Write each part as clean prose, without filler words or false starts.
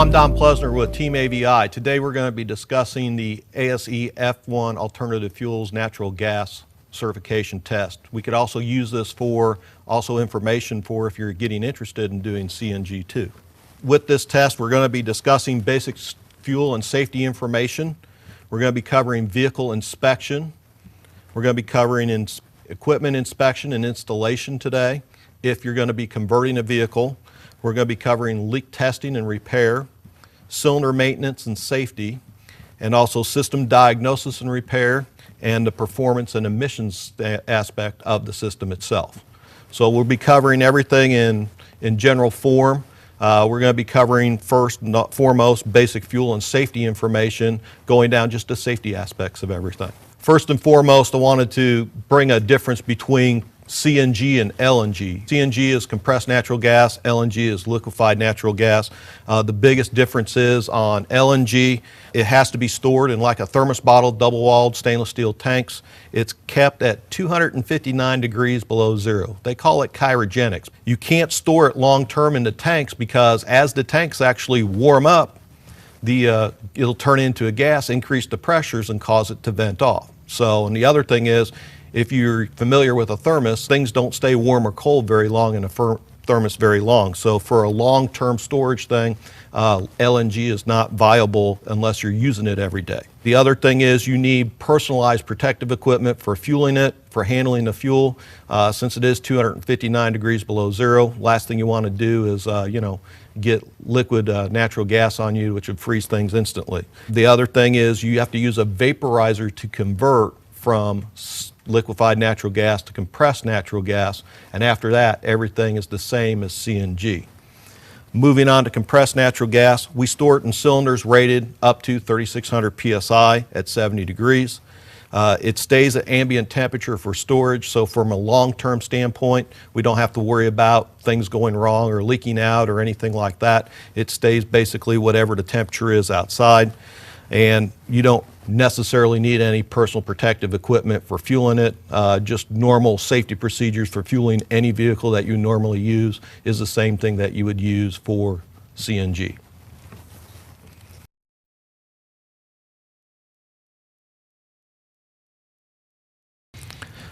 I'm Don Plesner with Team AVI. Today we're going to be discussing the ASE F1 Alternative Fuels Natural Gas Certification Test. We could also use this for information for if you're getting interested in doing CNG too. With this test, we're going to be discussing basic fuel and safety information. We're going to be covering vehicle inspection. We're going to be covering equipment inspection and installation today. If you're going to be converting a vehicle, we're going to be covering leak testing and repair, cylinder maintenance and safety, and also system diagnosis and repair, and the performance and emissions aspect of the system itself. So we'll be covering everything in general form. We're going to be covering first and foremost basic fuel and safety information, going down just the safety aspects of everything. First and foremost, I wanted to bring a difference between CNG and LNG. CNG is compressed natural gas, LNG is liquefied natural gas. The biggest difference is on LNG, it has to be stored in like a thermos bottle, double-walled stainless steel tanks. It's kept at 259 degrees below zero. They call it cryogenics. You can't store it long-term in the tanks because as the tanks actually warm up, it'll turn into a gas, increase the pressures, and cause it to vent off. So, and the other thing is, if you're familiar with a thermos, things don't stay warm or cold very long in a thermos very long. So for a long-term storage thing, LNG is not viable unless you're using it every day. The other thing is you need personalized protective equipment for fueling it, for handling the fuel. Since it is 259 degrees below zero, last thing you want to do is, get liquid natural gas on you, which would freeze things instantly. The other thing is you have to use a vaporizer to convert from liquefied natural gas to compressed natural gas, and after that everything is the same as CNG. Moving on to compressed natural gas, we store it in cylinders rated up to 3,600 psi at 70 degrees. It stays at ambient temperature for storage, so from a long-term standpoint we don't have to worry about things going wrong or leaking out or anything like that. It stays basically whatever the temperature is outside, and you don't necessarily need any personal protective equipment for fueling it. Just normal safety procedures for fueling any vehicle that you normally use is the same thing that you would use for CNG.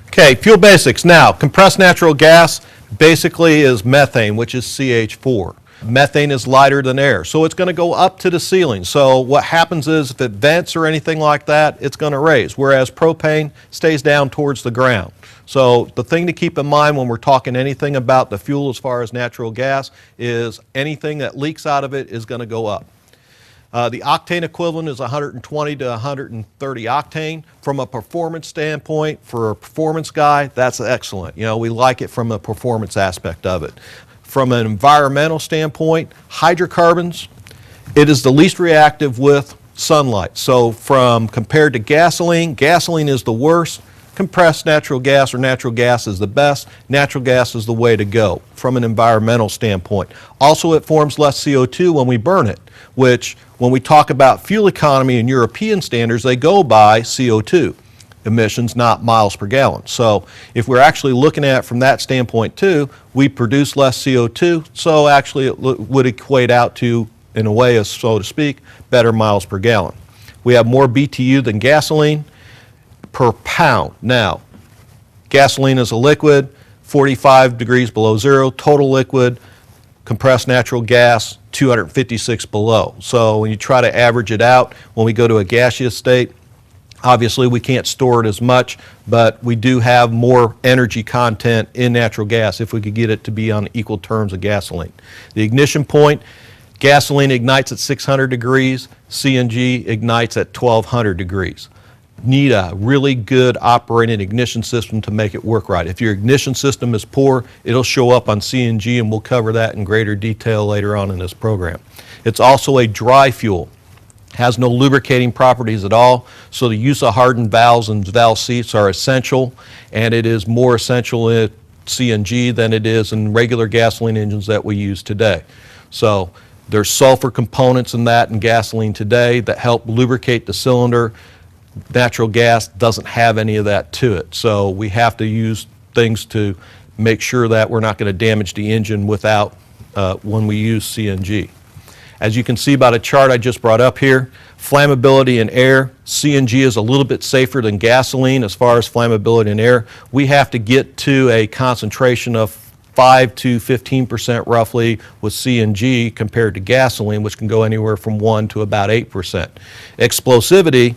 Okay, fuel basics. Now, compressed natural gas basically is methane, which is CH4. Methane is lighter than air, so it's going to go up to the ceiling. So what happens is if it vents or anything like that, it's going to raise, whereas propane stays down towards the ground. So the thing to keep in mind when we're talking anything about the fuel as far as natural gas is anything that leaks out of it is going to go up. The octane equivalent is 120 to 130 octane. From a performance standpoint, for a performance guy, that's excellent. We like it from a performance aspect of it. From an environmental standpoint, hydrocarbons, it is the least reactive with sunlight. So compared to gasoline, gasoline is the worst. Compressed natural gas or natural gas is the best. Natural gas is the way to go from an environmental standpoint. Also, it forms less CO2 when we burn it, which when we talk about fuel economy and European standards, they go by CO2 emissions, not miles per gallon. So if we're actually looking at it from that standpoint too, we produce less CO2, so actually it would equate out to, in a way, so to speak, better miles per gallon. We have more BTU than gasoline per pound. Now, gasoline is a liquid, 45 degrees below zero, total liquid, compressed natural gas, 256 below. So when you try to average it out, when we go to a gaseous state, obviously we can't store it as much, but we do have more energy content in natural gas if we could get it to be on equal terms of gasoline. The ignition point, gasoline ignites at 600 degrees, CNG ignites at 1200 degrees. Need a really good operating ignition system to make it work right. If your ignition system is poor, it'll show up on CNG, and we'll cover that in greater detail later on in this program. It's also a dry fuel. Has no lubricating properties at all, so the use of hardened valves and valve seats are essential, and it is more essential in CNG than it is in regular gasoline engines that we use today. So there's sulfur components in that in gasoline today that help lubricate the cylinder. Natural gas doesn't have any of that to it, so we have to use things to make sure that we're not going to damage the engine without when we use CNG. As you can see by the chart I just brought up here, flammability in air, CNG is a little bit safer than gasoline as far as flammability in air. We have to get to a concentration of 5 to 15% roughly with CNG compared to gasoline, which can go anywhere from 1 to about 8%. Explosivity,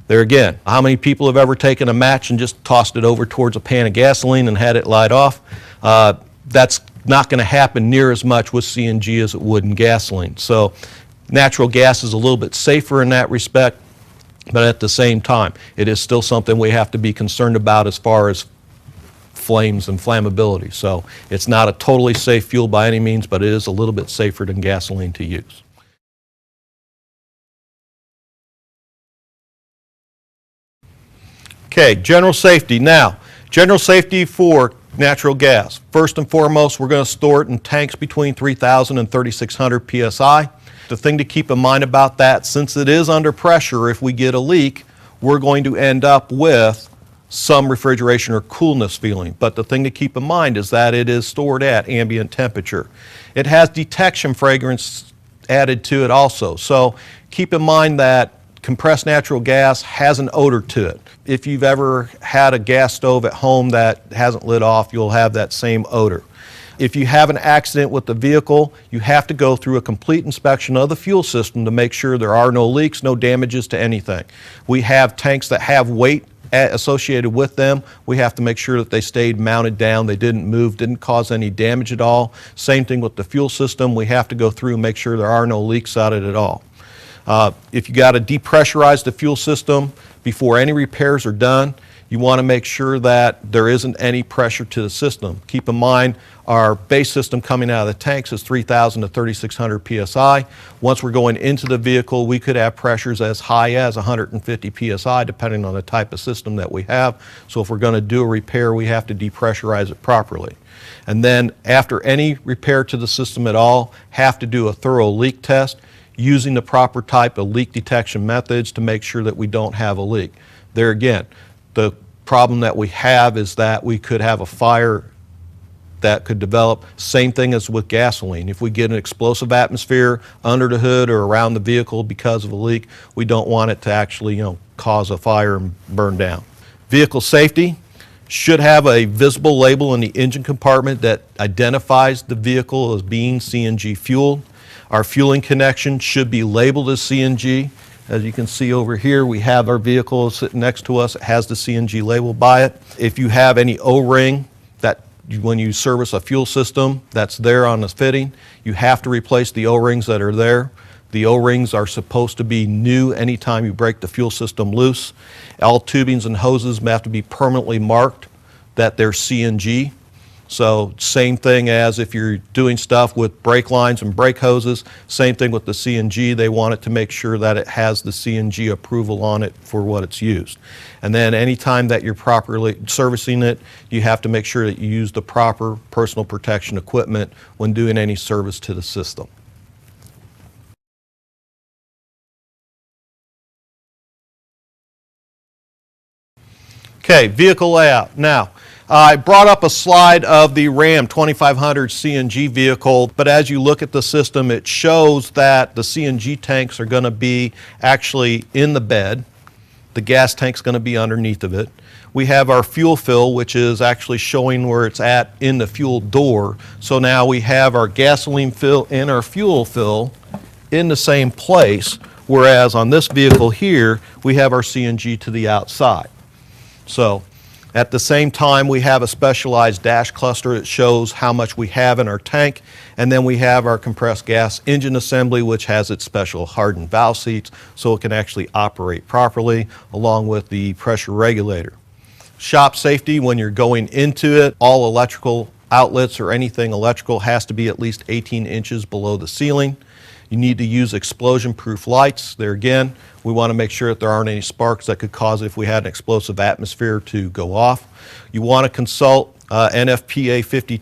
there again, how many people have ever taken a match and just tossed it over towards a pan of gasoline and had it light off? That's not going to happen near as much with CNG as it would in gasoline. So natural gas is a little bit safer in that respect, but at the same time, it is still something we have to be concerned about as far as flames and flammability. So it's not a totally safe fuel by any means, but it is a little bit safer than gasoline to use. Okay, general safety. Now, general safety for natural gas. First and foremost, we're going to store it in tanks between 3,000 and 3,600 psi. The thing to keep in mind about that, since it is under pressure, if we get a leak, we're going to end up with some refrigeration or coolness feeling. But the thing to keep in mind is that it is stored at ambient temperature. It has detection fragrance added to it also. So keep in mind that compressed natural gas has an odor to it. If you've ever had a gas stove at home that hasn't lit off, you'll have that same odor. If you have an accident with the vehicle, you have to go through a complete inspection of the fuel system to make sure there are no leaks, no damages to anything. We have tanks that have weight associated with them. We have to make sure that they stayed mounted down, they didn't move, didn't cause any damage at all. Same thing with the fuel system. We have to go through and make sure there are no leaks out of it at all. If you got to depressurize the fuel system before any repairs are done, you want to make sure that there isn't any pressure to the system. Keep in mind, our base system coming out of the tanks is 3,000 to 3,600 psi. Once we're going into the vehicle, we could have pressures as high as 150 psi, depending on the type of system that we have. So if we're going to do a repair, we have to depressurize it properly. And then after any repair to the system at all, have to do a thorough leak test using the proper type of leak detection methods to make sure that we don't have a leak. There again, the problem that we have is that we could have a fire that could develop. Same thing as with gasoline. If we get an explosive atmosphere under the hood or around the vehicle because of a leak, we don't want it to actually, cause a fire and burn down. Vehicle safety should have a visible label in the engine compartment that identifies the vehicle as being CNG fueled. Our fueling connection should be labeled as CNG. As you can see over here, we have our vehicle sitting next to us. It has the CNG label by it. If you have any O-ring that when you service a fuel system that's there on the fitting, you have to replace the O-rings that are there. The O-rings are supposed to be new anytime you break the fuel system loose. All tubings and hoses have to be permanently marked that they're CNG. So same thing as if you're doing stuff with brake lines and brake hoses, same thing with the CNG. They want it to make sure that it has the CNG approval on it for what it's used. And then anytime that you're properly servicing it, you have to make sure that you use the proper personal protection equipment when doing any service to the system. Okay, vehicle layout. Now, I brought up a slide of the Ram 2500 CNG vehicle, but as you look at the system, it shows that the CNG tanks are going to be actually in the bed. The gas tank's going to be underneath of it. We have our fuel fill, which is actually showing where it's at in the fuel door. So now we have our gasoline fill and our fuel fill in the same place, whereas on this vehicle here, we have our CNG to the outside. So at the same time, we have a specialized dash cluster that shows how much we have in our tank, and then we have our compressed gas engine assembly, which has its special hardened valve seats so it can actually operate properly, along with the pressure regulator. Shop safety, when you're going into it, all electrical outlets or anything electrical has to be at least 18 inches below the ceiling. You need to use explosion-proof lights. There again, we want to make sure that there aren't any sparks that could cause, if we had an explosive atmosphere, to go off. You want to consult NFPA 52